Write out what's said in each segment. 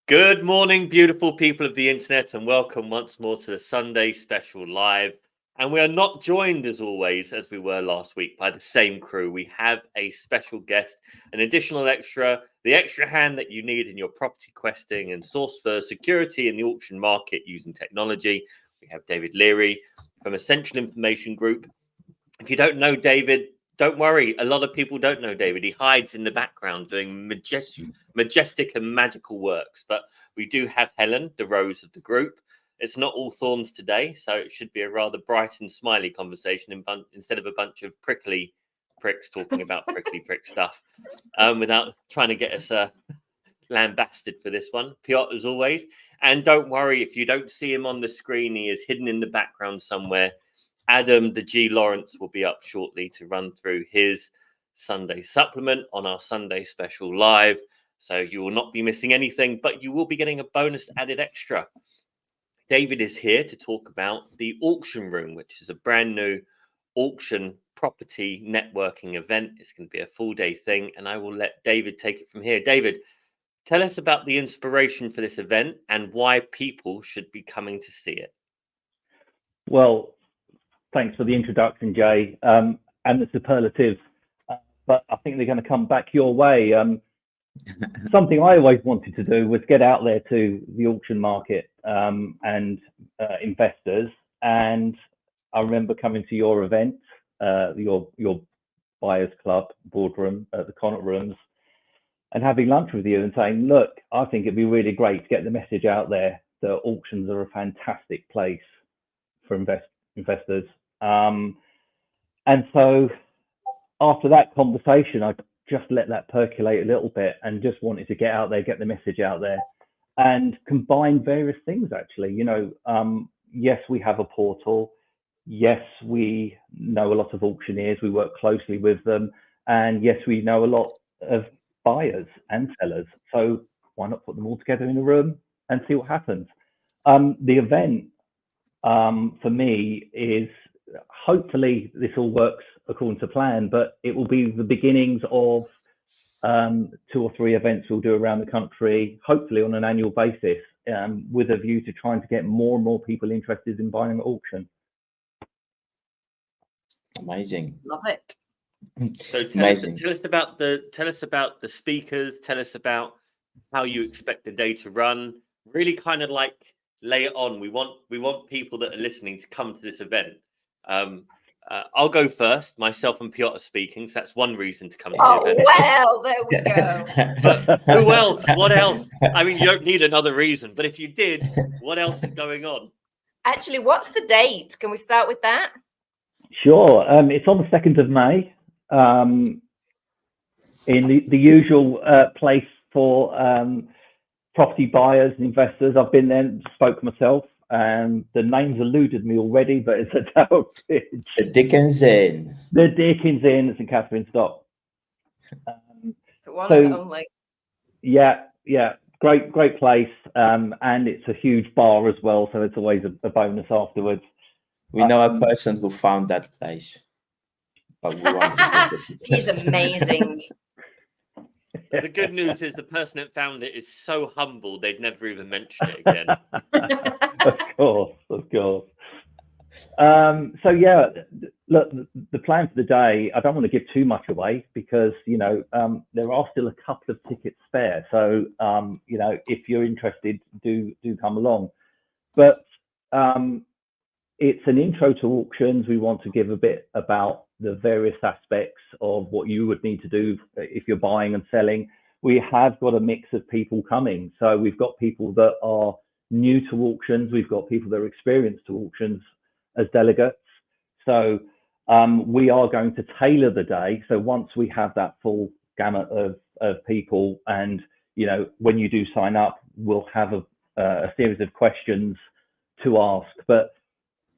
Good morning, beautiful people of the internet, and welcome once more to the Sunday Special Live. And we are not joined, as always, as we were last week, by the same crew. We have a special guest, an additional extra, the extra hand that you need in your property questing and source for security in the auction market using technology. We have David Leary from Essential Information Group. If you don't know David, don't worry. A lot of people don't know David. He hides in the background doing majestic and magical works. But we do have Helen, the rose of the group. It's not all thorns today, so it should be a rather bright and smiley conversation instead of a bunch of prickly pricks talking about prickly prick stuff without trying to get us lambasted for this one. Piotr, as always. And don't worry, if you don't see him on the screen, he is hidden in the background somewhere. Adam, the G. Lawrence, will be up shortly to run through his Sunday supplement on our Sunday Special Live. So you will not be missing anything, but you will be getting a bonus added extra. David is here to talk about the Auction Room, which is a brand new auction property networking event. It's going to be a full day thing, and I will let David take it from here. David, tell us about the inspiration for this event and why people should be coming to see it. Well, thanks for the introduction, Jay, and the superlatives. But I think they're going to come back your way. Something I always wanted to do was get out there to the auction market and investors. And I remember coming to your event, your buyers club boardroom at the Connaught Rooms, and having lunch with you and saying, look, I think it'd be really great to get the message out there that auctions are a fantastic place for investors. And so after that conversation, I just let that percolate a little bit and just wanted to get out there, get the message out there, and combine various things, actually. Yes, we have a portal. Yes, we know a lot of auctioneers. We work closely with them. And yes, we know a lot of buyers and sellers. So why not put them all together in a room and see what happens? The event for me is, hopefully this all works according to plan, but it will be the beginnings of 2 or 3 events we'll do around the country, hopefully on an annual basis, with a view to trying to get more and more people interested in buying at auction. Amazing. Love it. So tell us about the speakers, tell us about how you expect the day to run. Really kind of like lay it on. We want people that are listening to come to this event. I'll go first. Myself and Piotr are speaking, so that's one reason to come to the event. Well, there we go. But who else? What else? I mean, you don't need another reason, but if you did, what else is going on? Actually, what's the date? Can we start with that? Sure. It's on the 2nd of May in the usual place for property buyers and investors. I've been there and spoke myself. The name's eluded me already, but it's at Dalbridge. The Dickens Inn. The Dickens Inn at St Catherine's Dock. Yeah, great place, and it's a huge bar as well, so it's always a bonus afterwards. We know a person who found that place, but we won't visit it. He's amazing. The good news is the person that found it is so humble they'd never even mention it again. Of course. So yeah, look, the plan for the day, I don't want to give too much away because there are still a couple of tickets spare. So if you're interested, do come along. But it's an intro to auctions. We want to give a bit about the various aspects of what you would need to do if you're buying and selling. We have got a mix of people coming. So we've got people that are new to auctions. We've got people that are experienced to auctions as delegates. So we are going to tailor the day. So once we have that full gamut of people, and when you do sign up, we'll have a series of questions to ask. But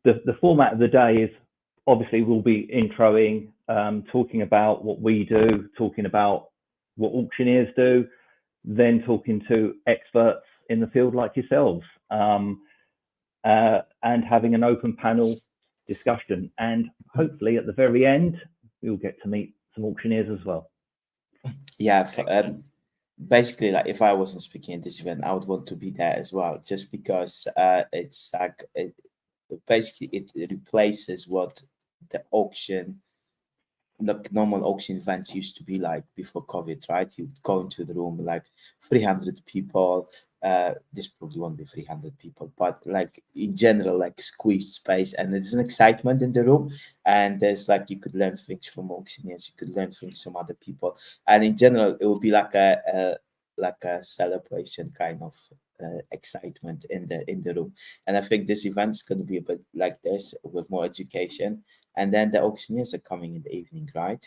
the format of the day is, obviously we'll be introing, talking about what we do, talking about what auctioneers do, then talking to experts in the field like yourselves, and having an open panel discussion. And hopefully at the very end, we'll get to meet some auctioneers as well. Yeah, basically, like if I wasn't speaking at this event, I would want to be there as well, just because it's like basically it replaces what the auction, the normal auction events used to be like before COVID, right? You would go into the room like 300 people. This probably won't be 300 people, but like in general, like squeezed space, and there's an excitement in the room. And there's like you could learn things from auctioneers, you could learn things from other people, and in general, it would be like a celebration kind of excitement in the room. And I think this event is going to be a bit like this with more education. And then the auctioneers are coming in the evening, right?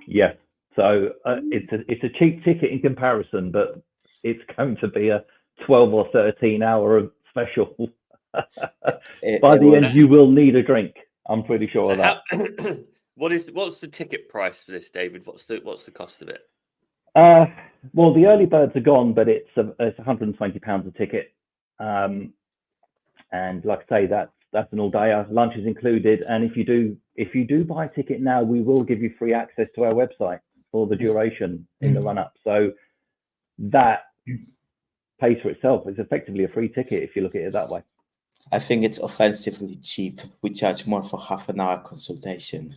Yes. So it's a cheap ticket in comparison, but it's going to be a 12 or 13 hour special. By the end, you will need a drink. I'm pretty sure of that. What's the ticket price for this, David? What's the cost of it? Well, the early birds are gone, but it's £120 a ticket. And like I say, that's an all-dayer. Lunch is included, and if you do buy a ticket now, we will give you free access to our website for the duration in the run-up. So that pays for itself. It's effectively a free ticket if you look at it that way. I think it's offensively cheap. We charge more for half an hour consultation.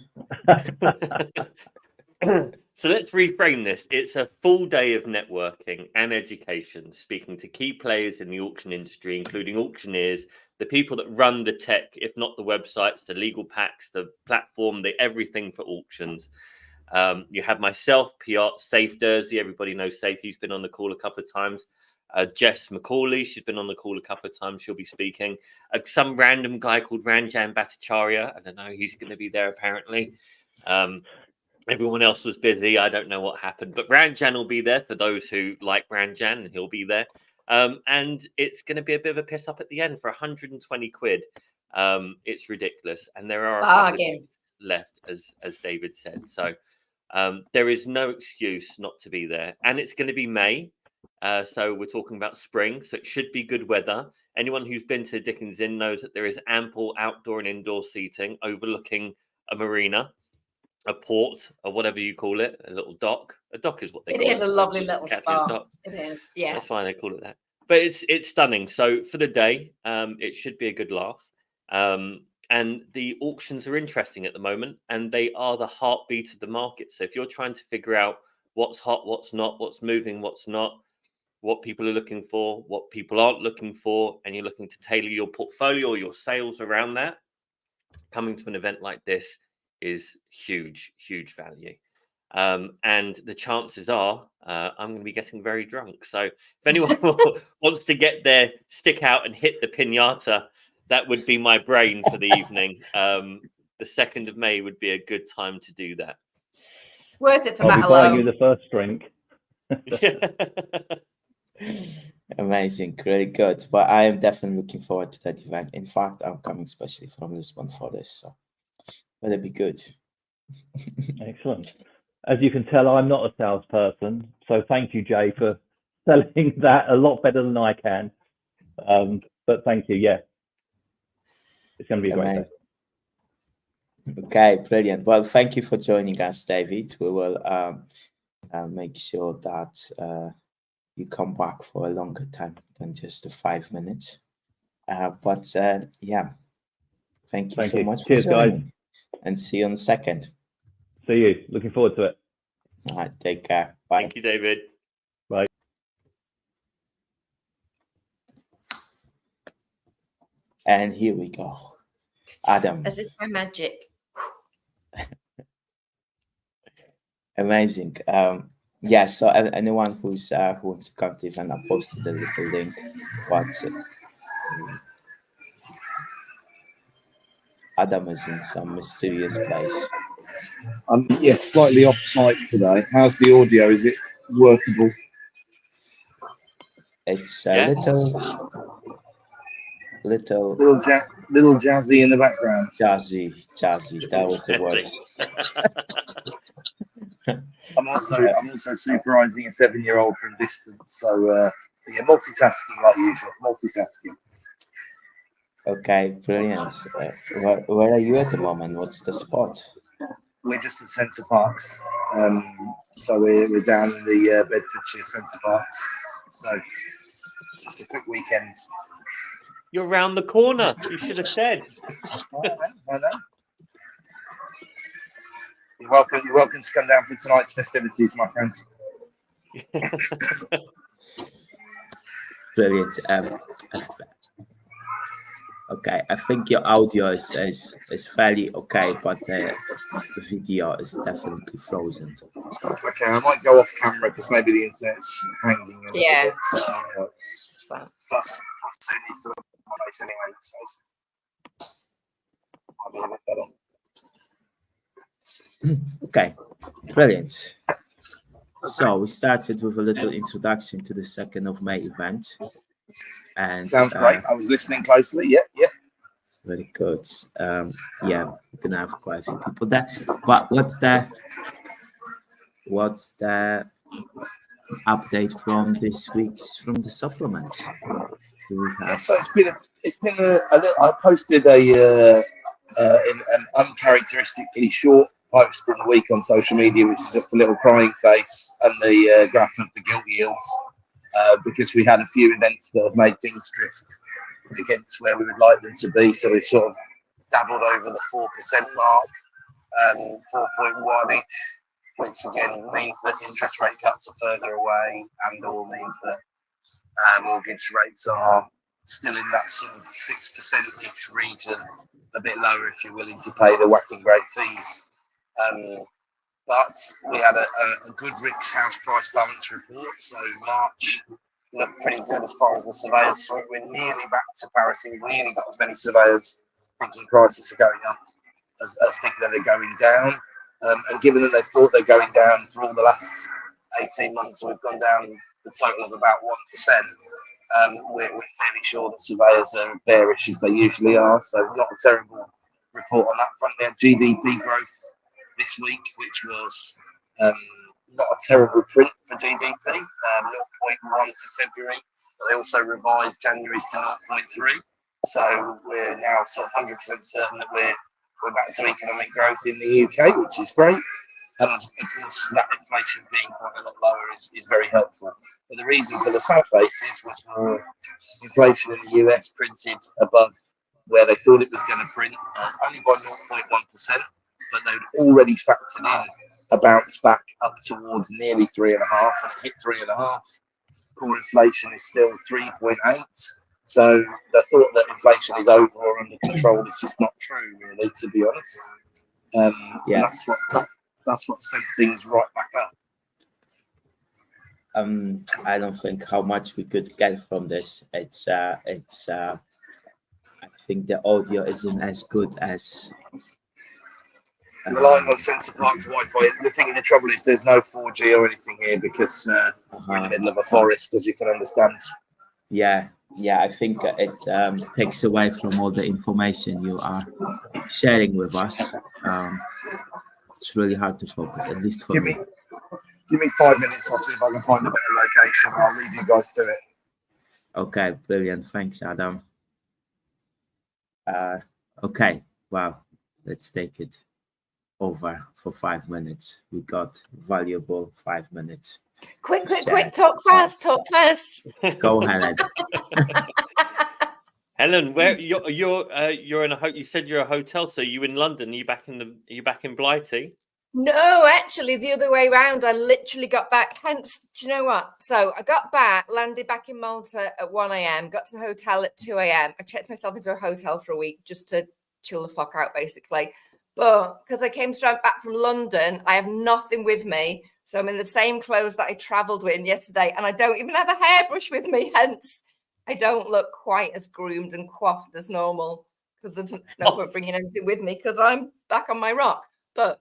So let's reframe this. It's a full day of networking and education, speaking to key players in the auction industry, including auctioneers, the people that run the tech, if not the websites, the legal packs, the platform, the everything for auctions. You have myself, Piotr, Safe Dersey. Everybody knows Safe. He's been on the call a couple of times. Jess McCauley, she's been on the call a couple of times. She'll be speaking. Some random guy called Ranjan Bhattacharya. I don't know. He's going to be there apparently. Everyone else was busy. I don't know what happened, but Ranjan will be there for those who like Ranjan, and he'll be there. And it's going to be a bit of a piss up at the end for 120 quid. It's ridiculous. And there are a couple of tickets left, as David said. So there is no excuse not to be there. And it's going to be May. So we're talking about spring. So it should be good weather. Anyone who's been to Dickens Inn knows that there is ample outdoor and indoor seating overlooking a marina, a port, or whatever you call it, a little dock. A dock is what they call it. It is a lovely little spot. It is, yeah. That's why they call it that. But it's stunning. So for the day, it should be a good laugh. And the auctions are interesting at the moment, and they are the heartbeat of the market. So if you're trying to figure out what's hot, what's not, what's moving, what's not, what people are looking for, what people aren't looking for, and you're looking to tailor your portfolio or your sales around that, coming to an event like this is huge value. And the chances are I'm going to be getting very drunk. So if anyone wants to get their stick out and hit the piñata, that would be my brain for the evening. The 2nd of May would be a good time to do that. It's worth it for I'll that be alone. buying you the first drink. Amazing, really good. But I am definitely looking forward to that event. In fact, I'm coming especially from Lisbon for this, so that'll be good. Excellent. As you can tell, I'm not a salesperson, so thank you, Jay, for selling that a lot better than I can. But thank you. Yeah, it's going to be a great day. Okay, brilliant. Well, thank you for joining us, David. We will make sure that you come back for a longer time than just the 5 minutes. But yeah, thank you so much for joining. Guys. And see you on the 2nd. See you. Looking forward to it. All right, take care. Bye. Thank you, David. Bye. And here we go. Adam. As if by magic. Amazing. Yeah, so anyone who wants to come to the event, I posted a little link. But Adam is in some mysterious place. Yes, slightly off-site today. How's the audio? Is it workable? It's a little jazzy in the background. Jazzy. That was the word. I'm also supervising a 7-year-old from distance, so yeah, multitasking like usual. Multitasking. Okay, brilliant. Where are you at the moment? What's the spot? we're just at Centre Parks. So we're down in the Bedfordshire Centre Parks. So just a quick weekend. You're round the corner. You should have said. I know. You're welcome to come down for tonight's festivities, my friend. Brilliant. Okay, I think your audio is fairly okay, but the video is definitely frozen. Okay, I might go off camera because maybe the internet's hanging. Yeah. Bit, so, plus, it needs to look at my face anyway. Let's face it. Might be a bit better. Okay, brilliant. So we started with a little introduction to the 2nd of May event. And sounds great. I was listening closely. Yeah. Very good. Yeah, we're gonna have quite a few people there. But what's the update from this week's from the supplements? So it's been a little. I posted an uncharacteristically short post in the week on social media, which is just a little crying face and the graph of the gilt yields, because we had a few events that have made things drift against where we would like them to be. So we sort of dabbled over the 4% mark, 4.1 each, which again means that interest rate cuts are further away, and all means that mortgage rates are still in that sort of 6%-ish region, a bit lower if you're willing to pay the whacking great fees. But we had a good Rick's house price balance report. So March looked pretty good as far as the surveyors saw it. We're nearly back to parity. We've nearly got as many surveyors thinking prices are going up as think that they're going down. And given that they've thought they're going down for all the last 18 months, and we've gone down the total of about 1%, we're fairly sure that surveyors are bearish as they usually are. So not a terrible report on that front. We had GDP growth this week, which was not a terrible print for GDP, 0.1 for February, but they also revised January's to 0.3. So we're now sort of 100% certain that we're back to economic growth in the UK, which is great. And of course, that inflation being quite a lot lower is very helpful. But the reason for the sad faces was more inflation in the US printed above where they thought it was going to print, only by 0.1%, but they'd already factored in a bounce back up towards nearly 3.5, and it hit 3.5. Core inflation is still 3.8. So the thought that inflation is over or under control is just not true, really, to be honest. Yeah, that's what sent things right back up. I don't think how much we could get from this. It's I think the audio isn't as good as. Relying on Centre Parks Wi-Fi. The trouble is there's no 4G or anything here because we're in the middle of a forest, as you can understand. Yeah, I think it takes away from all the information you are sharing with us. It's really hard to focus, at least for me. Give me 5 minutes. I'll see if I can find a better location. I'll leave you guys to it. Okay, brilliant. Thanks, Adam. Okay, wow. Let's take it over for 5 minutes. We got valuable 5 minutes. Quick, talk fast. Go, Helen. Helen, where you're in a you said you're a hotel, so you in London? Are you back in Blighty? No, actually, the other way around. I literally got back. Hence, do you know what? So I got back, landed back in Malta at 1 a.m., got to the hotel at 2 a.m. I checked myself into a hotel for a week just to chill the fuck out, basically. But because I came straight back from London, I have nothing with me. So I'm in the same clothes that I travelled with yesterday, and I don't even have a hairbrush with me. Hence, I don't look quite as groomed and coiffed as normal because there's no point bringing anything with me because I'm back on my rock. But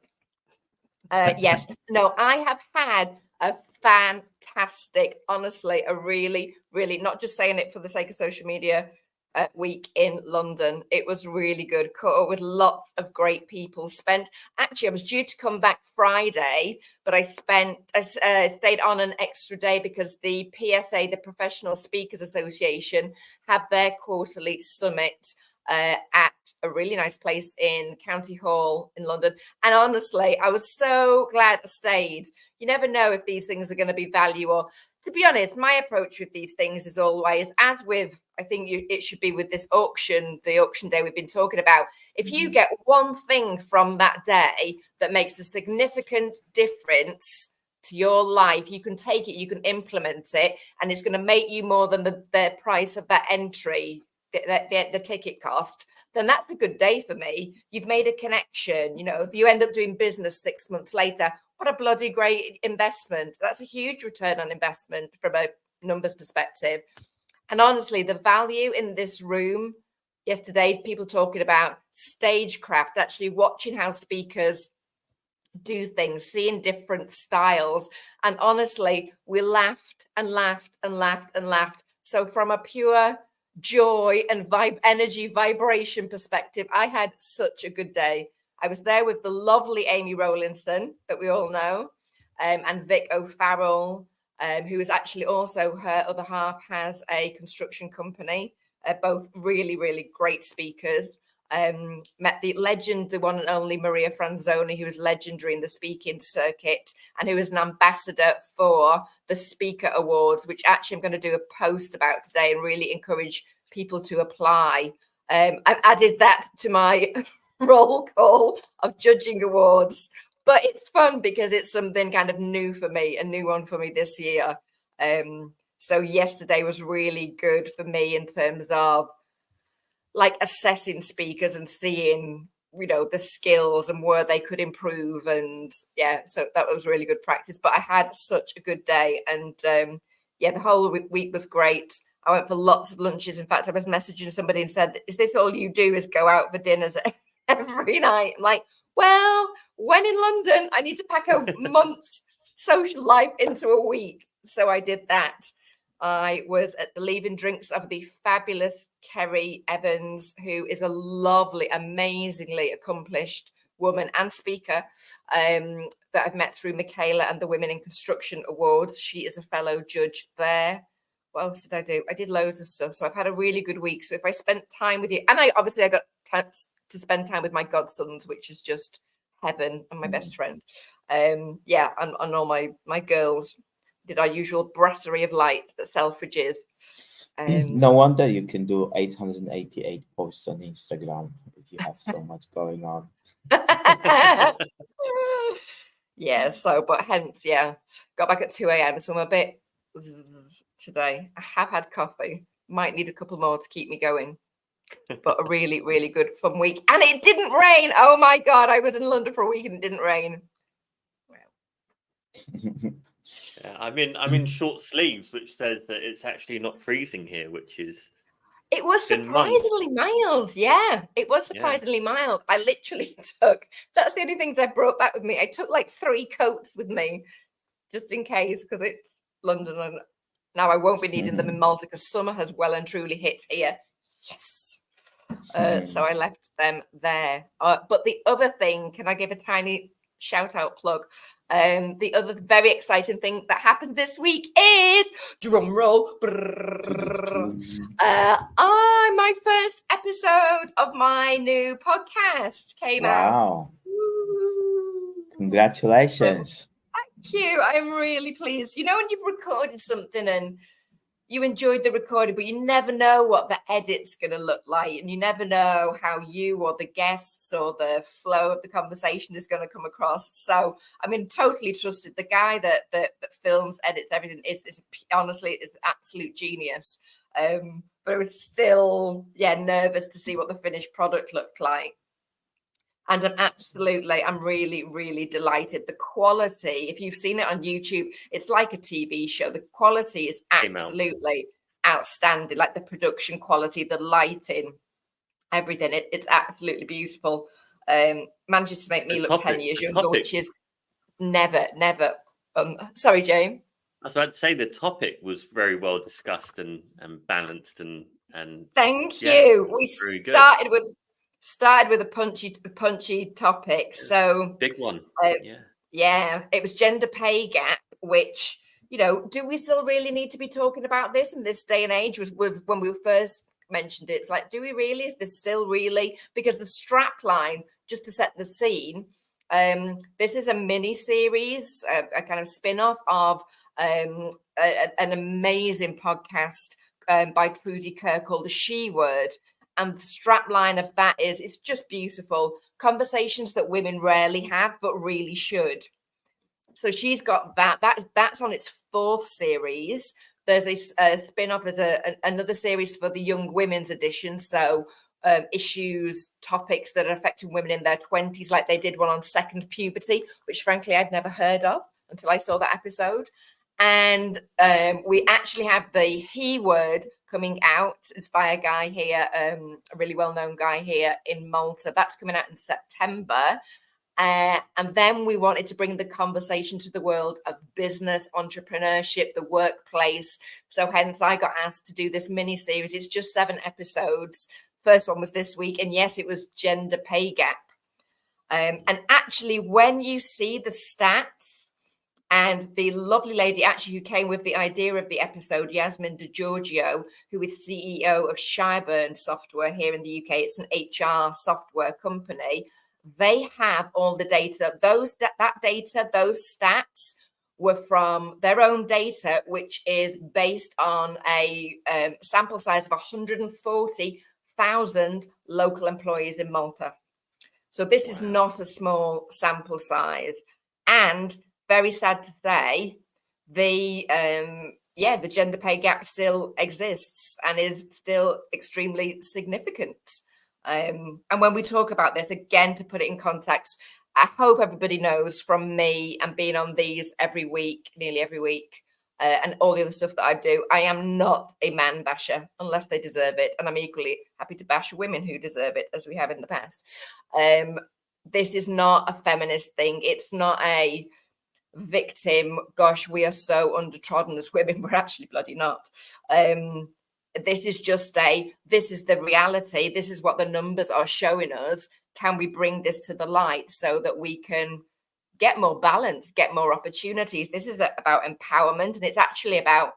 yes, no, I have had a fantastic, honestly, a really, really, not just saying it for the sake of social media, week in London. It was really good. Caught up with lots of great people. Actually, I was due to come back Friday, but I stayed on an extra day because the PSA, the Professional Speakers Association, had their quarterly summit at a really nice place in County Hall in London. And honestly, I was so glad I stayed. You never know if these things are going to be value, or to be honest, my approach with these things is always, as with, I think it should be with this auction, the auction day we've been talking about. If you get one thing from that day that makes a significant difference to your life, you can take it, you can implement it, and it's going to make you more than the price of that entry, the ticket cost, then that's a good day for me. You've made a connection, you know, you end up doing business 6 months later. What a bloody great investment. That's a huge return on investment from a numbers perspective. And honestly, the value in this room yesterday, people talking about stagecraft, actually watching how speakers do things, seeing different styles. And honestly, we laughed and laughed and laughed and laughed. So from a pure joy and energy vibration perspective, I had such a good day. I was there with the lovely Amy Rowlinson that we all know, and Vic O'Farrell, who is actually also, her other half has a construction company, both really, really great speakers. Met the legend, the one and only Maria Franzoni, who is legendary in the speaking circuit and who is an ambassador for the Speaker Awards, which actually I'm going to do a post about today and really encourage people to apply. I've added that to my roll call of judging awards, but it's fun because it's something kind of new for me, a new one for me this year. So yesterday was really good for me in terms of like assessing speakers and seeing, you know, the skills and where they could improve. And yeah, so that was really good practice, but I had such a good day. And yeah, the whole week was great. I went for lots of lunches. In fact, I was messaging somebody and said, is this all you do, is go out for dinners every night? I'm like, well, when in London, I need to pack a month's social life into a week. So I did that. I was at the leaving drinks of the fabulous Kerry Evans, who is a lovely, amazingly accomplished woman and speaker that I've met through Michaela and the Women in Construction Awards. She is a fellow judge there. What else did I do? I did loads of stuff. So I've had a really good week. So if I spent time with you, and I got time to spend time with my godsons, which is just heaven, and my best friend. Yeah, and all my girls did our usual brasserie of light at Selfridges. No wonder you can do 888 posts on Instagram if you have so much going on. Yeah, so, but hence, yeah, got back at 2 a.m. So I'm a bit today. I have had coffee, might need a couple more to keep me going, but a really, really good fun week. And it didn't rain. Oh my God, I was in London for a week and it didn't rain. Wow. Yeah, I'm in short sleeves, which says that it's actually not freezing here, which is. It was surprisingly mild. Yeah, it was surprisingly mild. I literally took, that's the only things I brought back with me. I took like 3 coats with me just in case, because it's London and now I won't be needing them in Malta because summer has well and truly hit here. Yes. So I left them there. But the other thing, can I give a tiny shout out plug? The other very exciting thing that happened this week is, drum roll, my first episode of my new podcast came out. Wow. Congratulations. Thank you. I am really pleased. You know, when you've recorded something and you enjoyed the recording, but you never know what the edit's going to look like, and you never know how you or the guests or the flow of the conversation is going to come across. So, I mean, totally trusted the guy that films, edits everything. Is honestly is absolute genius. But I was still, nervous to see what the finished product looked like. And I'm really, really delighted. The quality, if you've seen it on YouTube, it's like a TV show. The quality is absolutely outstanding, like the production quality, the lighting, everything. It's absolutely beautiful. Manages to make me look 10 years younger, which is never. Sorry, Jane. I was about to say the topic was very well discussed and balanced and thank you. We started with a punchy topic. So big one. Yeah, it was gender pay gap, which, you know, do we still really need to be talking about this in this day and age? Was when we first mentioned it. It's like, do we really? Is this still really? Because the strap line, just to set the scene, this is a mini series, a kind of spin-off of an amazing podcast by Trudy Kerr called The She Word. And the strap line of that is, it's just beautiful. Conversations that women rarely have, but really should. So she's got that's on its 4th series. There's a spin-off, there's another series for the young women's edition. So issues, topics that are affecting women in their 20s, like they did one on second puberty, which frankly I'd never heard of until I saw that episode. And we actually have the He Word coming out. It's by a guy here, a really well-known guy here in Malta. That's coming out in September. And then we wanted to bring the conversation to the world of business, entrepreneurship, the workplace. So hence I got asked to do this mini series. It's just 7 episodes. First one was this week. And yes, it was gender pay gap. And actually, when you see the stats, and the lovely lady actually who came with the idea of the episode, Yasmin DeGiorgio, who is CEO of Shyburn Software here in the UK. It's an HR software company. They have all the data. That data, those stats were from their own data, which is based on a sample size of 140,000 local employees in Malta. So this is not a small sample size. And very sad to say, the gender pay gap still exists and is still extremely significant. And when we talk about this, again, to put it in context, I hope everybody knows from me and being on these every week, nearly every week, and all the other stuff that I do, I am not a man basher unless they deserve it. And I'm equally happy to bash women who deserve it, as we have in the past. This is not a feminist thing. It's not a victim, gosh, we are so undertrodden as women. We're actually bloody not. This is just this is the reality. This is what the numbers are showing us. Can we bring this to the light so that we can get more balance, get more opportunities? This is about empowerment, and it's actually about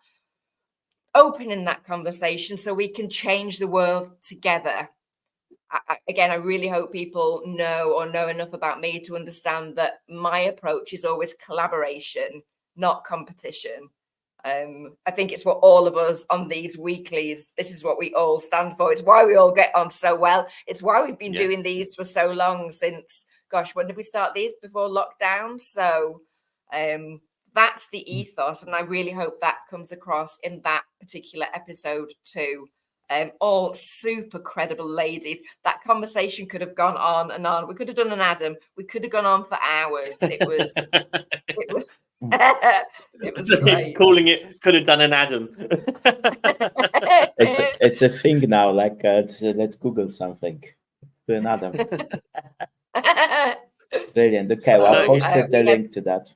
opening that conversation so we can change the world together. I really hope people know enough about me to understand that my approach is always collaboration, not competition. I think it's what all of us on these weeklies, this is what we all stand for. It's why we all get on so well. It's why we've been doing these for so long since, gosh, when did we start these? Before lockdown? So that's the ethos. And I really hope that comes across in that particular episode too. All super credible ladies. That conversation could have gone on and on. We could have done an Adam. We could have gone on for hours. It was it was great. Calling it could have done an Adam. It's a thing now. Like let's Google something. Let's do an Adam. Brilliant. Okay, well, I posted the link to that.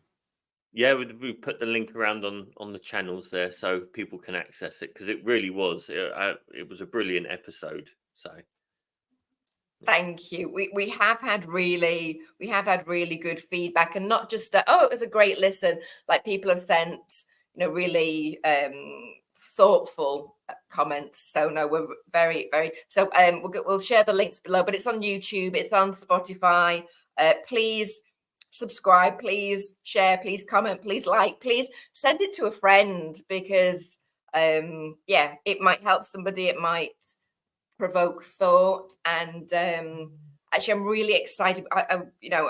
Yeah, we put the link around on the channels there so people can access it, because it really was. It was a brilliant episode. So thank you. We have had really good feedback, and not just it was a great listen. Like people have sent, really thoughtful comments. So no, we're very, very. So we'll share the links below, but it's on YouTube, it's on Spotify. Please subscribe, please share, please comment, please like, please send it to a friend, because it might help somebody, it might provoke thought. And actually I'm really excited. I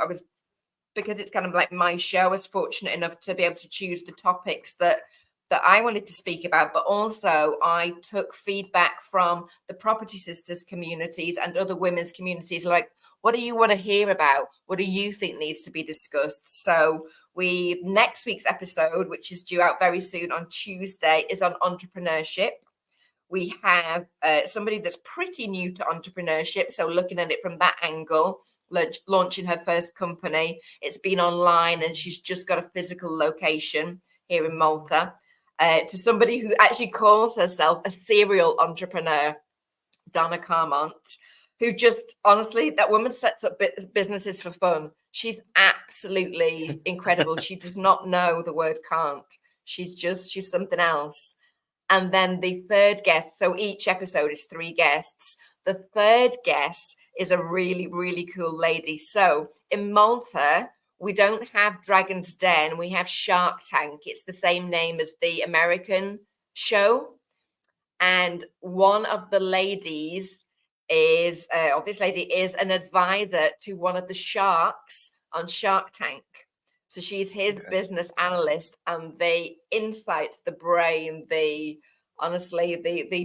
was, because it's kind of like my show, I was fortunate enough to be able to choose the topics that I wanted to speak about, but also I took feedback from the Property Sisters communities and other women's communities, like, what do you want to hear about? What do you think needs to be discussed? So next week's episode, which is due out very soon on Tuesday, is on entrepreneurship. We have somebody that's pretty new to entrepreneurship, so looking at it from that angle, launching her first company. It's been online and she's just got a physical location here in Malta. To somebody who actually calls herself a serial entrepreneur, Donna Carmont, who just, honestly, that woman sets up businesses for fun. She's absolutely incredible. She does not know the word can't. She's something else. And then the third guest, so each episode is 3 guests. The third guest is a really, really cool lady. So in Malta, we don't have Dragon's Den, we have Shark Tank. It's the same name as the American show. And one of the ladies is, or this lady is an advisor to one of the sharks on Shark Tank. So she's his business analyst, and the insight, the brain, the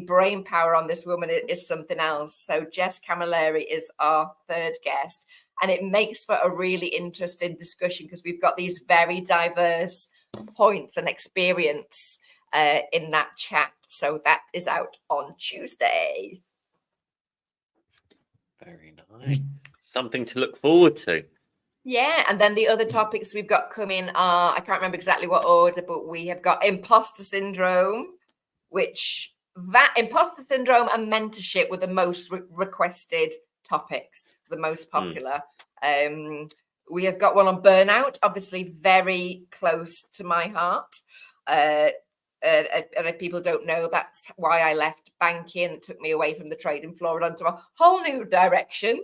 brain power on this woman is something else. So Jess Camilleri is our third guest, and it makes for a really interesting discussion because we've got these very diverse points and experience in that chat. So that is out on Tuesday. Very nice. Something to look forward to. Yeah, and then the other topics we've got coming are, I can't remember exactly what order, but we have got imposter syndrome, which that imposter syndrome and mentorship were the most requested topics, the most popular. We have got one on burnout, obviously very close to my heart. And if people don't know, that's why I left banking. It took me away from the trading floor and onto a whole new direction.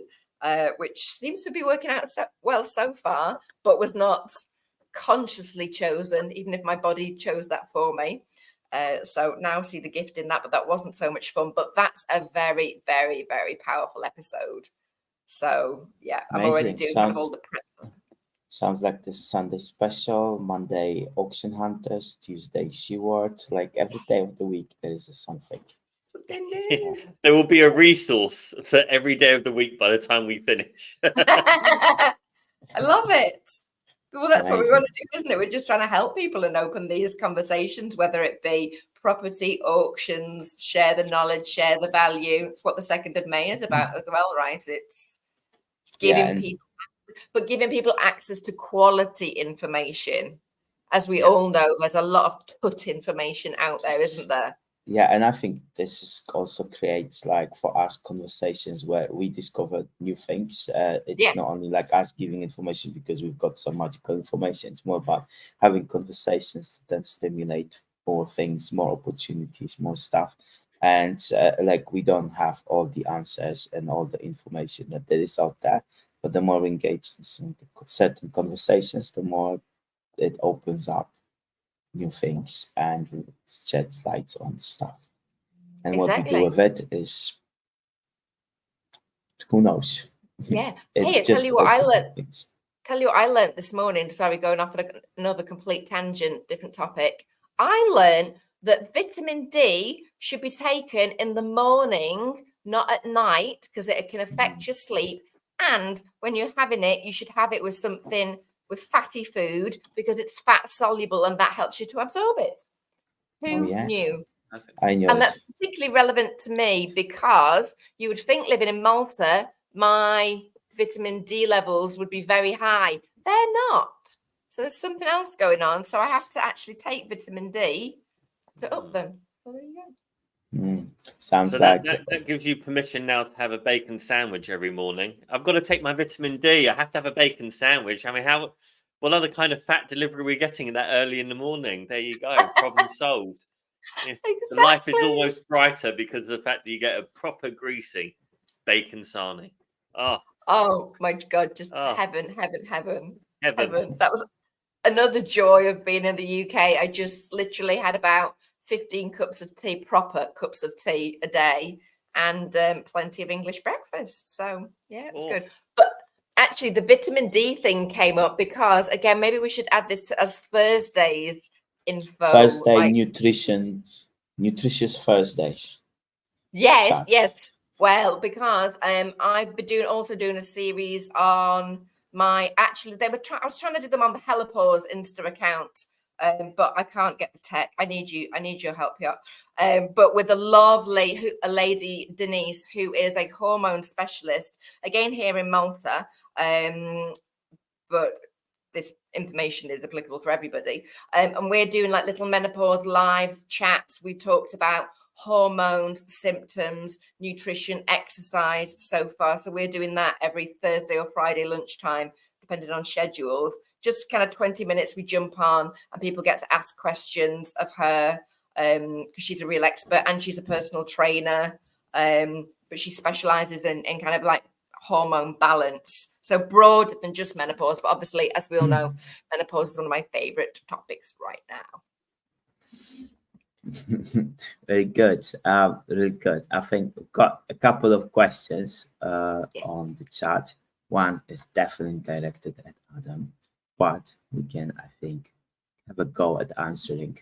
Which seems to be working out so far, but was not consciously chosen, even if my body chose that for me. So now see the gift in that, but that wasn't so much fun. But that's a very, very, very powerful episode. So yeah, I'm already doing all the prep. Sounds like the Sunday special, Monday auction hunters, Tuesday She-Words. Like every day of the week, there is something. There will be a resource for every day of the week by the time we finish. I love it. Well, that's what we want to do, isn't it? We're just trying to help people and open these conversations, whether it be property auctions, share the knowledge, share the value. It's what the 2nd of May is about as well, right? It's giving people access to quality information. As we all know, there's a lot of tut information out there, isn't there? Yeah, and I think this is also creates like for us conversations where we discover new things. It's not only like us giving information because we've got some magical information. It's more about having conversations that stimulate more things, more opportunities, more stuff. And like we don't have all the answers and all the information that there is out there. But the more we engage in certain conversations, the more it opens up new things and sheds lights on stuff. And what we do with it is, who knows? Yeah. Hey, tell you what I learned this morning. Sorry, going off on another complete tangent, different topic. I learned that vitamin D should be taken in the morning, not at night, because it can affect your sleep. And when you're having it, you should have it with something with fatty food because it's fat soluble and that helps you to absorb it. Who knew? I know. And that's particularly relevant to me because you would think living in Malta, my vitamin D levels would be very high. They're not. So there's something else going on. So I have to actually take vitamin D to up them. So there you go. Sounds so like that gives you permission now to have a bacon sandwich every morning. I've got to take my vitamin D. I have to have a bacon sandwich. I mean, what other kind of fat delivery are we getting that early in the morning? There you go. Problem solved. Yeah. Exactly. The life is almost brighter because of the fact that you get a proper greasy bacon sarnie. Oh my God, just heaven. That was another joy of being in the UK. I just literally had about 15 cups of tea, proper cups of tea a day, and plenty of English breakfast. So yeah, it was good. But actually the vitamin D thing came up because, again, maybe we should add this as Thursday's info. Thursday nutritious Thursdays. Yes. Well, because I've been doing a series on I was trying to do them on the Helipause Insta account. But I can't get the tech. I need your help here. But with a lady, Denise, who is a hormone specialist, again here in Malta. But this information is applicable for everybody. And we're doing like little menopause live chats. We talked about hormones, symptoms, nutrition, exercise so far. So we're doing that every Thursday or Friday lunchtime, depending on schedules. Just kind of 20 minutes we jump on and people get to ask questions of her because she's a real expert and she's a personal trainer. But she specializes in kind of like hormone balance. So broader than just menopause. But obviously, as we all know, menopause is one of my favorite topics right now. Very good. Really good. I think we've got a couple of questions on the chat. One is definitely directed at Adam, but we can, I think, have a go at answering.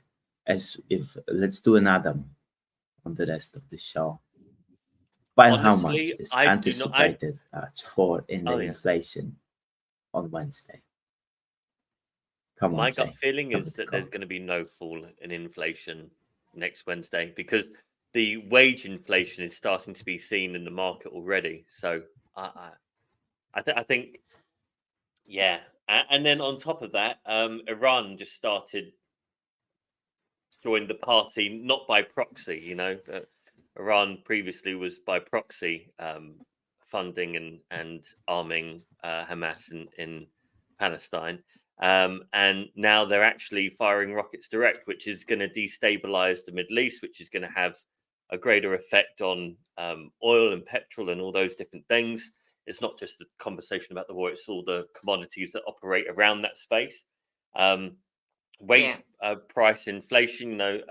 Let's do an Adam on the rest of the show. By how much is anticipated for in the inflation on Wednesday? Come on, my gut feeling is that there's going to be no fall in inflation next Wednesday because the wage inflation is starting to be seen in the market already. So I think, yeah. And then on top of that, Iran just joined the party, not by proxy, you know, but Iran previously was by proxy funding and arming Hamas in Palestine. And now they're actually firing rockets direct, which is going to destabilize the Middle East, which is going to have a greater effect on oil and petrol and all those different things. It's not just the conversation about the war, it's all the commodities that operate around that space. Wage price inflation, you know,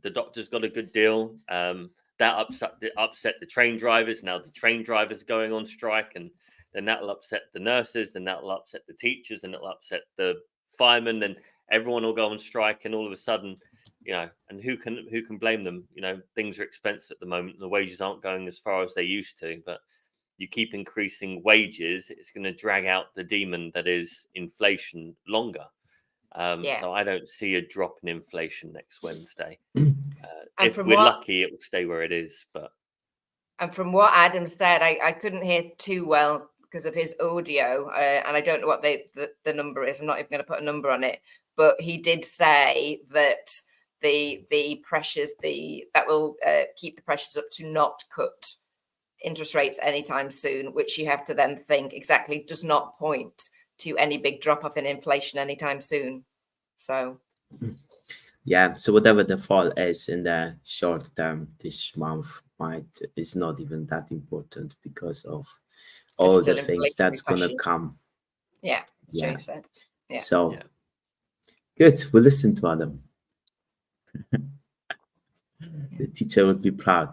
the doctors got a good deal. That upset the train drivers. Now the train drivers are going on strike, and then that'll upset the nurses, and that'll upset the teachers, and it'll upset the firemen, and everyone will go on strike. And all of a sudden, you know, and who can blame them? You know, things are expensive at the moment, and the wages aren't going as far as they used to. But you keep increasing wages, it's going to drag out the demon that is inflation longer. So I don't see a drop in inflation next Wednesday. If we're lucky, it will stay where it is. And from what Adam said, I couldn't hear too well because of his audio, and I don't know what the number is. I'm not even going to put a number on it, but he did say that the pressures that will keep the pressures up to not cut interest rates anytime soon, which you have to then think exactly does not point to any big drop off in inflation anytime soon. So yeah, so whatever the fall is in the short term this month is not even that important because of all the things that's gonna come. Yeah, it's true said. Yeah. So good, we'll listen to Adam. The teacher would be proud.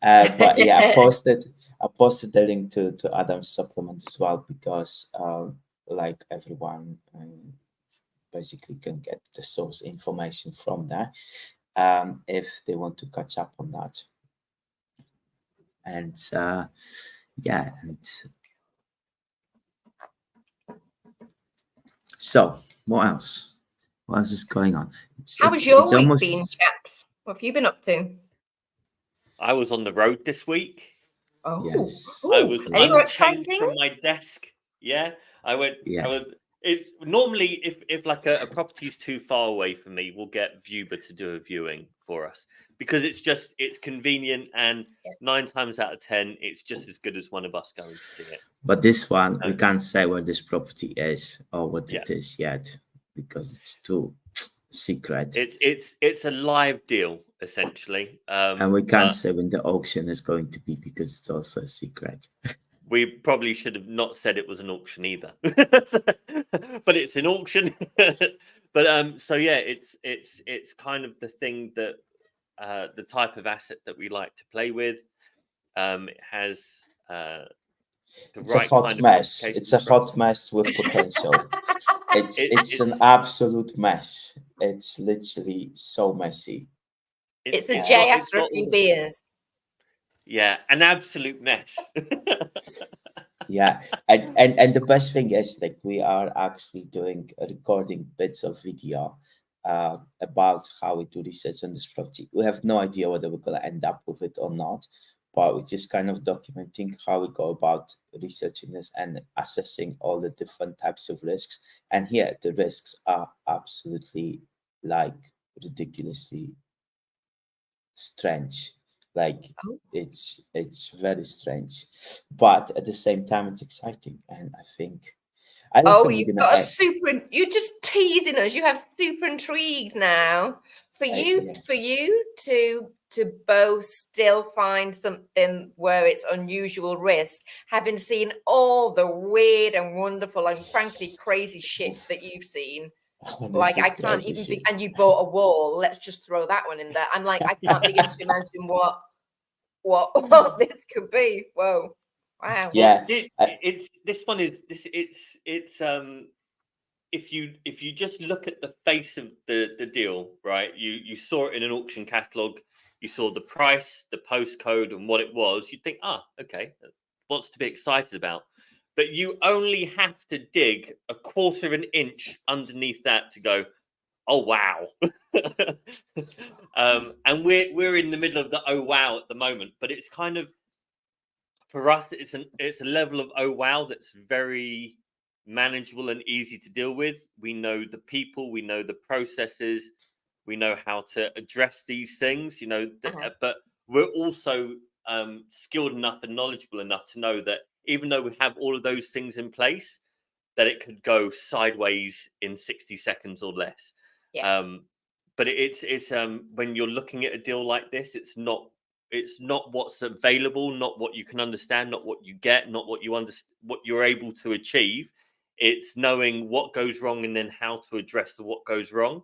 But yeah, I posted the link to Adam's supplement as well because like everyone basically can get the source information from there if they want to catch up on that. And so what else is going on? How was your week been, chaps? What have you been up to? I was on the road this week. Oh, yes. I was unchained from my desk. Yeah, I went. Yeah. It's normally if like a property is too far away from me, we'll get Viewer to do a viewing for us because it's convenient, and 9 times out of 10 it's just as good as one of us going to see it. But this one we can't say where this property is or what it is yet because it's too secret. It's a live deal essentially, and we can't say when the auction is going to be because it's also a secret. We probably should have not said it was an auction either, but it's an auction. But so yeah, it's kind of the thing that the type of asset that we like to play with. It has it's a hot mess. It's a hot mess with potential. It's an absolute mess. It's literally so messy. It's a J after a few beers. Yeah, an absolute mess. Yeah, and the best thing is like we are actually recording bits of video about how we do research on this property. We have no idea whether we're gonna end up with it or not, but we're just kind of documenting how we go about researching this and assessing all the different types of risks. And here the risks are absolutely like ridiculously strange. Like it's very strange, but at the same time it's exciting, and I think you've got you're just teasing us. You have super intrigued now. For you to both still find something where it's unusual risk, having seen all the weird and wonderful and frankly crazy shit that you've seen. Like I can't even be, and you bought a wall. Let's just throw that one in there. I'm like, I can't begin to imagine what this could be. Whoa. Wow. Yeah. It's this one is this it's if you just look at the face of the deal, right? You saw it in an auction catalog, you saw the price, the postcode, and what it was. You'd think, okay, what's to be excited about? But you only have to dig a quarter of an inch underneath that to go, oh wow. And we're in the middle of the oh wow at the moment, but it's kind of, for us, it's a level of oh wow that's very manageable and easy to deal with. We know the people, we know the processes, we know how to address these things, but we're also skilled enough and knowledgeable enough to know that even though we have all of those things in place, that it could go sideways in 60 seconds or less. But it's when you're looking at a deal like this, it's not what's available, not what you can understand, not what you get, not what you understand, what you're able to achieve. It's knowing what goes wrong and then how to address what goes wrong.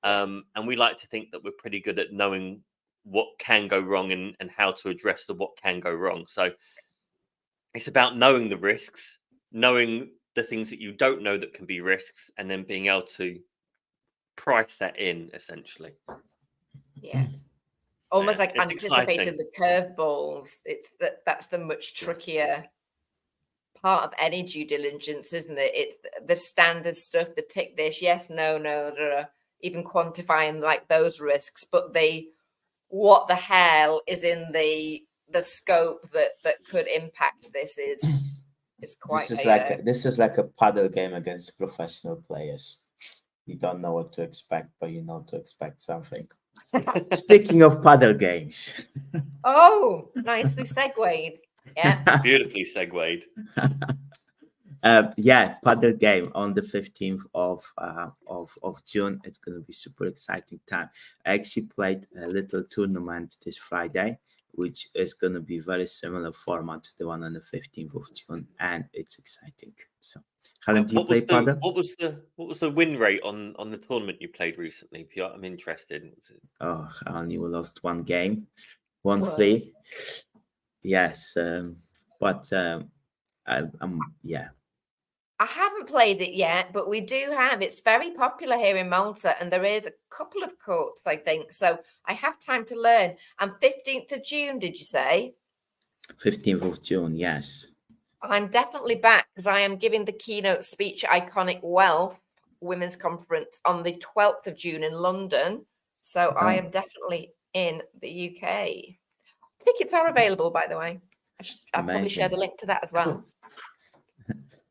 And we like to think that we're pretty good at knowing what can go wrong and how to address what can go wrong. So it's about knowing the risks, knowing the things that you don't know that can be risks, and then being able to price that in, essentially. Yeah. Almost like it's anticipating exciting. the curveballs. That's the much trickier part of any due diligence, isn't it? It's the standard stuff, the tick this, yes, no, even quantifying like those risks, but what the hell is in the scope that could impact this is quite. This is like a paddle game against professional players. You don't know what to expect, but you know to expect something. Speaking of paddle games. Oh, nicely segued. Yeah. Beautifully segued. Paddle game on the 15th of June. It's going to be super exciting time. I actually played a little tournament this Friday, which is going to be very similar format to the one on the 15th of June, and it's exciting. So, Helen, do you play paddle? What was the win rate on the tournament you played recently, Piotr? I'm interested. Oh, I only lost one game, 1-3. Yes, but I haven't played it yet, but we do have. It's very popular here in Malta, and there is a couple of courts, I think. So I have time to learn. And 15th of June, did you say? 15th of June, yes. I'm definitely back because I am giving the keynote speech at Iconic Wealth Women's Conference on the 12th of June in London. So I am definitely in the UK. Tickets are available, by the way. I'll probably share the link to that as well.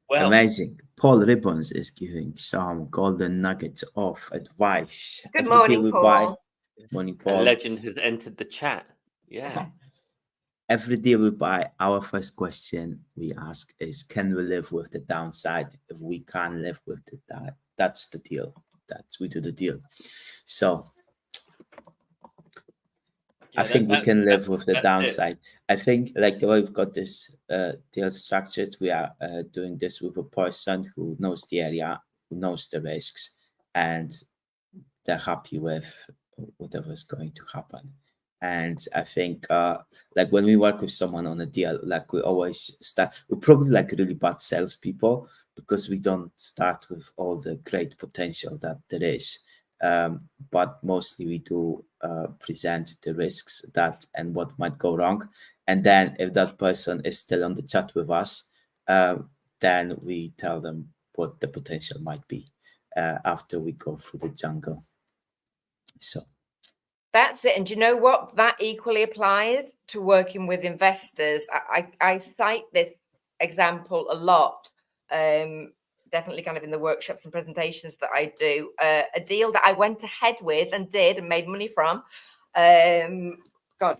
Well, amazing. Paul Ribbons is giving some golden nuggets of advice. Good morning, Paul. Morning, Paul. A legend has entered the chat. Yeah. Every deal we buy, our first question we ask is, can we live with the downside? If we can't live with the that's the deal. We do the deal. So I think we can live with the downside. I think like the way we've got this deal structured, we are doing this with a person who knows the area, who knows the risks, and they're happy with whatever's going to happen. And I think like when we work with someone on a deal, like we always start, we're probably like really bad salespeople because we don't start with all the great potential that there is. But mostly we do present the risks and what might go wrong. And then if that person is still on the chat with us, then we tell them what the potential might be after we go through the jungle. So that's it. And do you know what? That equally applies to working with investors. I cite this example a lot. Definitely kind of in the workshops and presentations that I do, a deal that I went ahead with and made money from,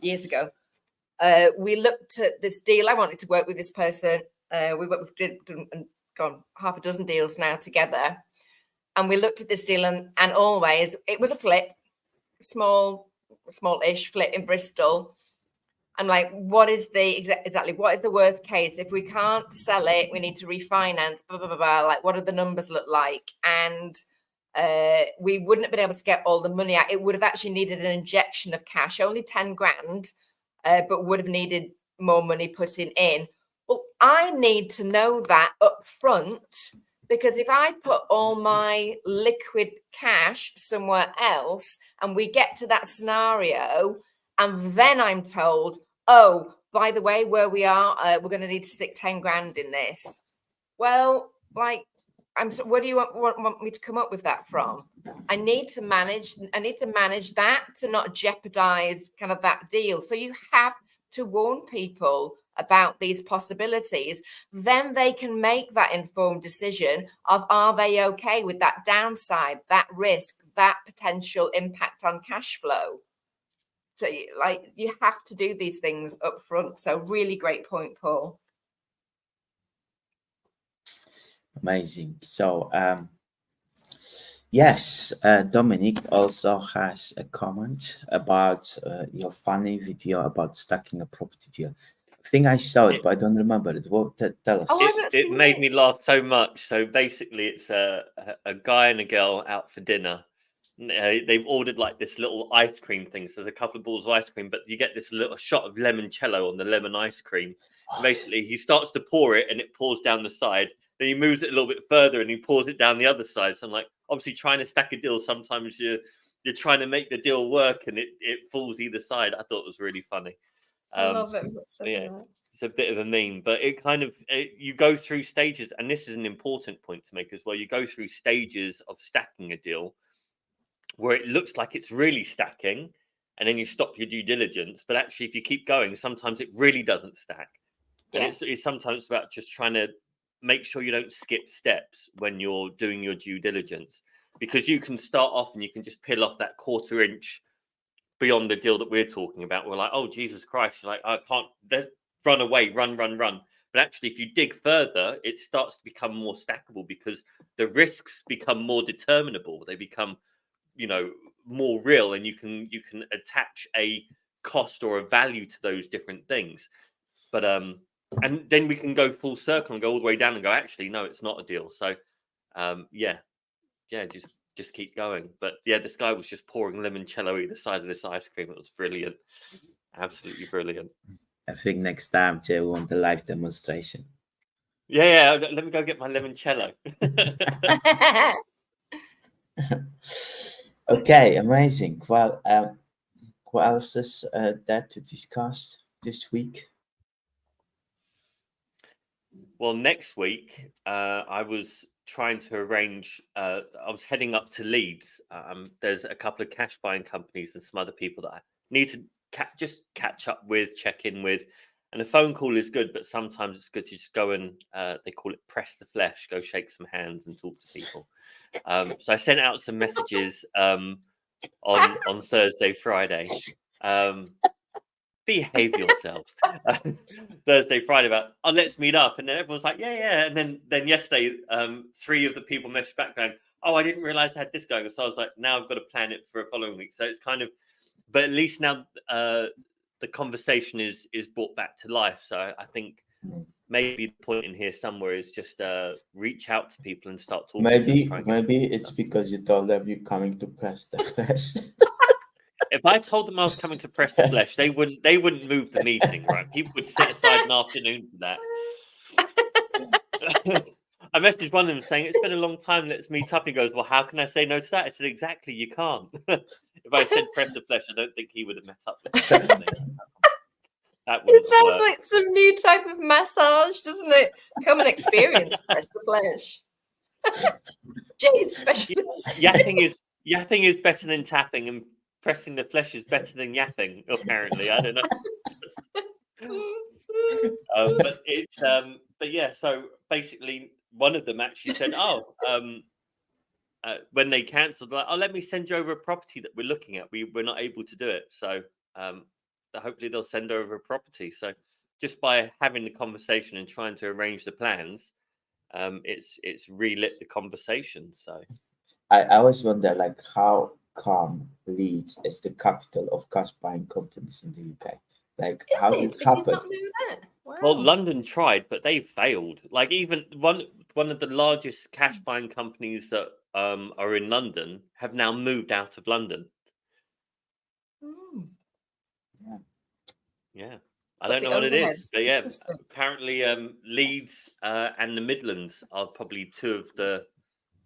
years ago. We looked at this deal. I wanted to work with this person. We've gone half a dozen deals now together. And we looked at this deal and always, it was a flip. small-ish flat in Bristol. I'm like, what is the exactly what is the worst case? If we can't sell it, we need to refinance, blah, blah, blah, blah. Like, what do the numbers look like? And we wouldn't have been able to get all the money out. It would have actually needed an injection of cash, only 10 grand, but would have needed more money putting in. Well, I need to know that up front, because if I put all my liquid cash somewhere else and we get to that scenario, and then I'm told, oh, by the way, where we are, we're going to need to stick 10 grand in this. Well, like, where do you want me to come up with that from? I need to manage that to not jeopardize kind of that deal. So you have to warn people about these possibilities. Then they can make that informed decision of, are they okay with that downside, that risk, that potential impact on cash flow? So you have to do these things up front. So really great point, Paul. Amazing. So yes, Dominic also has a comment about your funny video about stacking a property deal. I think I saw it, but I don't remember it. Well, tell us. It made me laugh so much. So basically, it's a guy and a girl out for dinner. They've ordered like this little ice cream thing. So there's a couple of balls of ice cream, but you get this little shot of limoncello on the lemon ice cream. Basically, he starts to pour it and it pours down the side. Then he moves it a little bit further and he pours it down the other side. So I'm like, obviously trying to stack a deal, sometimes you're trying to make the deal work and it falls either side. I thought it was really funny. I love it. Yeah, it's a bit of a meme, but it kind of, you go through stages, and this is an important point to make as well. You go through stages of stacking a deal where it looks like it's really stacking, and then you stop your due diligence. But actually, if you keep going, sometimes it really doesn't stack. And it's sometimes about just trying to make sure you don't skip steps when you're doing your due diligence, because you can start off and you can just peel off that quarter inch beyond the deal that we're talking about. We're like, oh, Jesus Christ, like, I can't run away, run. But actually, if you dig further, it starts to become more stackable because the risks become more determinable. They become, more real, and you can attach a cost or a value to those different things. But and then we can go full circle and go all the way down and go, actually, no, it's not a deal. So just keep going. But yeah, this guy was just pouring limoncello either side of this ice cream. It was brilliant, absolutely brilliant. I think next time Jay will want the live demonstration. Yeah, let me go get my limoncello. Okay, amazing. Well, what else is there to discuss this week? Well, next week, I was trying to arrange, I was heading up to Leeds. There's a couple of cash buying companies and some other people that I need to just catch up with, check in with. And a phone call is good, but sometimes it's good to just go and, they call it press the flesh, go shake some hands and talk to people. So I sent out some messages on Thursday, Friday. Behave yourselves. Thursday, Friday about, oh, let's meet up. And then everyone's like, yeah. And then yesterday, 3 of the people messaged back going, oh, I didn't realize I had this going. So I was like, now I've got to plan it for a following week. So it's kind of, but at least now the conversation is brought back to life. So I think maybe the point in here somewhere is just reach out to people and start talking. Maybe it's because you told them you're coming to press the flesh. If I told them I was coming to press the flesh, they wouldn't move the meeting, right? People would set aside an afternoon for that. I messaged one of them saying, it's been a long time, let's meet up. He goes, well, how can I say no to that? I said, exactly, you can't. If I said press the flesh, I don't think he would have met up with me. It sounds like some new type of massage, doesn't it? Come and experience press the flesh. Jay's specialist. Yapping is better than tapping, and pressing the flesh is better than yapping, apparently. I don't know. But it's but yeah, so basically one of them actually said, when they cancelled, like, oh, let me send you over a property that we're looking at. We're not able to do it. So hopefully they'll send over a property. So just by having the conversation and trying to arrange the plans, it's relit the conversation. So I always wonder, like, how become Leeds as the capital of cash buying companies in the UK? Like, Is how it? did it I did happen? not know that. Wow. Well, London tried, but they failed. Like even one of the largest cash buying companies that are in London have now moved out of London. Mm. Yeah. I Cut don't the know what it is, overheads. but yeah, Interesting. apparently Leeds and the Midlands are probably two of the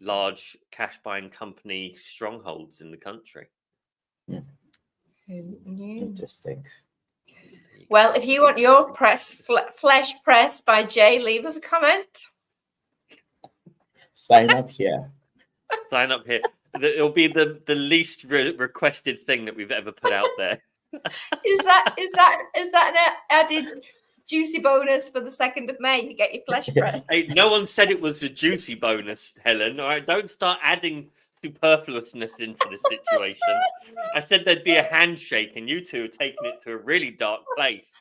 large cash buying company strongholds in the country. Who knew? Interesting. Well, if you want your flesh pressed by Jay, leave us a comment. Sign up here. Sign up here. It'll be the least requested thing that we've ever put out there. Is that an added juicy bonus for the 2nd of May? You get your flesh pressed. Hey, no one said it was a juicy bonus, Helen. All right, don't start adding superfluousness into the situation. I said there'd be a handshake, and you two are taking it to a really dark place.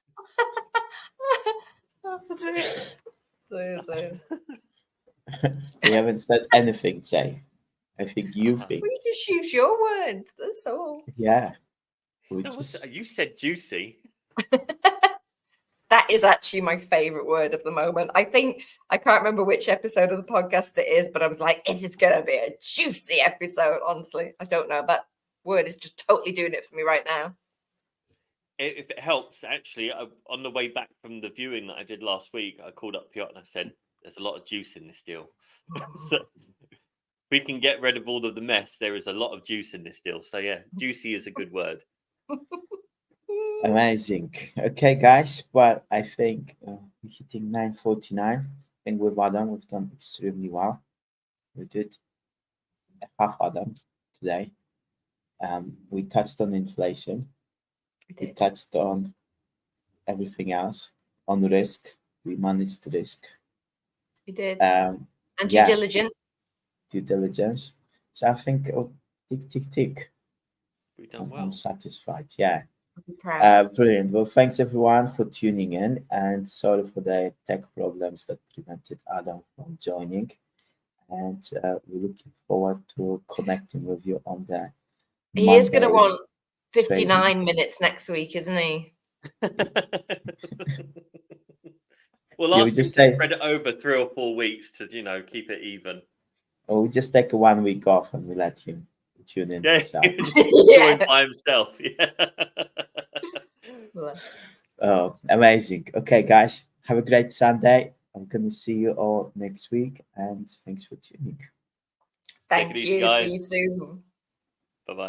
We haven't said anything, Jay. I think you think. We just use your words. That's all. Yeah. You said juicy. That is actually my favorite word of the moment. I think I can't remember which episode of the podcast it is, but I was like, it is going to be a juicy episode. Honestly, I don't know. That word is just totally doing it for me right now. If it helps, actually, on the way back from the viewing that I did last week, I called up Piotr and I said, there's a lot of juice in this deal. So we can get rid of all of the mess. There is a lot of juice in this deal. So yeah, juicy is a good word. Amazing. Okay, guys. Well, I think we're hitting 9:49. I think with Adam, we've done extremely well. We did a half Adam today. We touched on inflation. We touched on everything else. On risk, we managed risk. We did. And due diligence. Due diligence. So I think, tick. We've done well. I'm satisfied. Yeah. I'm proud. Brilliant. Well, thanks everyone for tuning in, and sorry for the tech problems that prevented Adam from joining. And we're looking forward to connecting with you on the He is going to Monday want 59 trainings. minutes next week, isn't he? Well, Yeah, we last just week say- spread it over 3 or 4 weeks to keep it even. Or we just take a 1 week off and we let him tune in. Yeah, himself. join by himself. Yeah. Oh, amazing. Okay, guys, have a great Sunday. I'm gonna see you all next week, and thanks for tuning. Thank Take it easy, you. guys. See you soon.